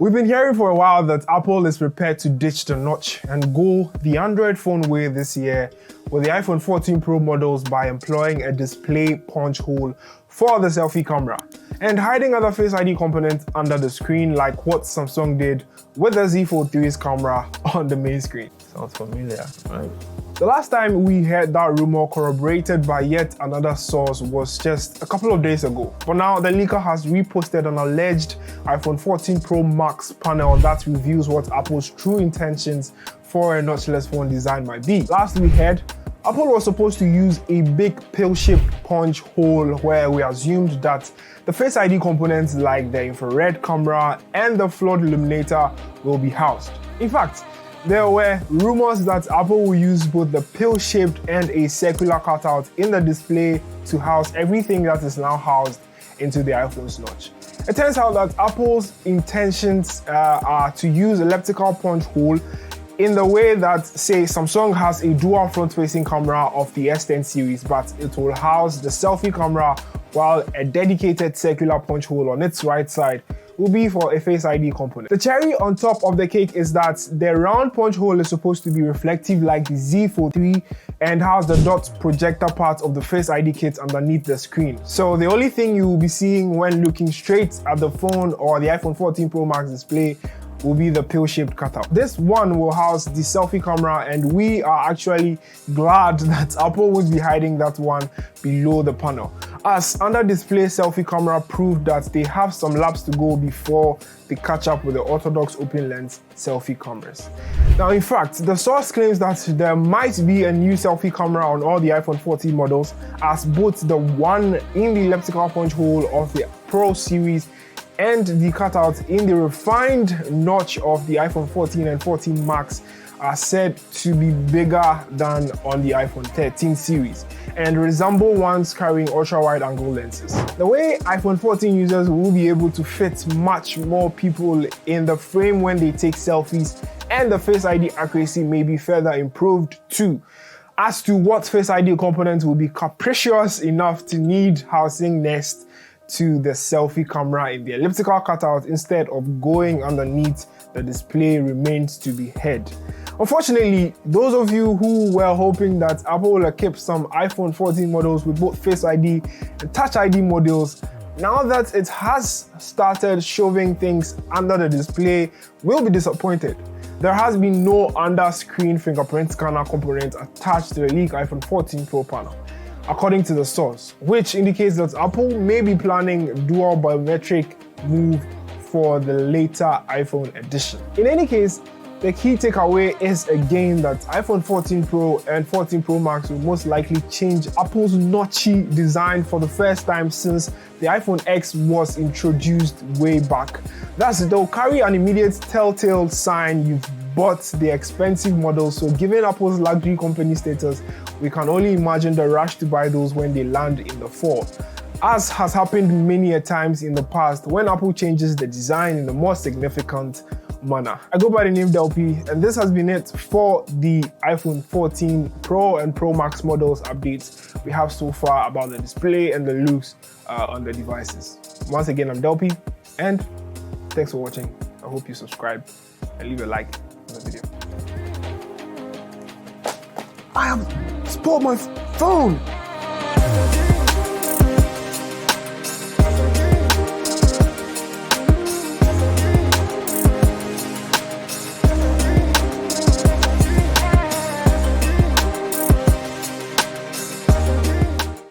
We've been hearing for a while that Apple is prepared to ditch the notch and go the Android phone way this year with the iPhone 14 Pro models by employing a display punch hole for the selfie camera and hiding other Face ID components under the screen like what Samsung did with the Z Fold 3's camera on the main screen. Sounds familiar, right? The last time we heard that rumor corroborated by yet another source was just a couple of days ago. But now the leaker has reposted an alleged iPhone 14 Pro Max panel that reveals what Apple's true intentions for a notchless phone design might be. Last we heard, Apple was supposed to use a big pill-shaped punch hole where we assumed that the Face ID components like the infrared camera and the flood illuminator will be housed. In fact, there were rumors that Apple will use both the pill-shaped and a circular cutout in the display to house everything that is now housed into the iPhone's notch. It turns out that Apple's intentions are to use elliptical punch hole in the way that, say, Samsung has a dual front-facing camera of the S10 series, but it will house the selfie camera while a dedicated circular punch hole on its right side will be for a Face ID component. The cherry on top of the cake is that the round punch hole is supposed to be reflective like the Z Fold 3 and has the dot projector part of the Face ID kit underneath the screen. So the only thing you will be seeing when looking straight at the phone or the iPhone 14 Pro Max display will be the pill-shaped cutout. This one will house the selfie camera, and we are actually glad that Apple would be hiding that one below the panel, as under-display selfie camera proved that they have some laps to go before they catch up with the orthodox open-lens selfie cameras. Now, in fact, the source claims that there might be a new selfie camera on all the iPhone 14 models, as both the one in the elliptical punch hole of the Pro series and the cutout in the refined notch of the iPhone 14 and 14 Max are said to be bigger than on the iPhone 13 series and resemble ones carrying ultra-wide angle lenses. The way iPhone 14 users will be able to fit much more people in the frame when they take selfies, and the Face ID accuracy may be further improved too. As to what Face ID components will be capricious enough to need housing next to the selfie camera in the elliptical cutout instead of going underneath the display remains to be heard. Unfortunately, those of you who were hoping that Apple will equip some iPhone 14 models with both Face ID and Touch ID modules, now that it has started shoving things under the display, will be disappointed. There has been no under-screen fingerprint scanner component attached to the leaked iPhone 14 Pro panel, according to the source, which indicates that Apple may be planning dual biometric move for the later iPhone edition. In any case, the key takeaway is again that iPhone 14 Pro and 14 Pro Max will most likely change Apple's notchy design for the first time since the iPhone X was introduced way back. Thus, they'll carry an immediate telltale sign you've bought the expensive model, so given Apple's luxury company status, we can only imagine the rush to buy those when they land in the fall, as has happened many a times in the past when Apple changes the design in a more significant manner. I go by the name Delpy, and this has been it for the iPhone 14 Pro and Pro Max models updates we have so far about the display and the looks on the devices. Once again, I'm Delpy, and thanks for watching. I hope you subscribe and leave a like on the video. I have spoiled my phone!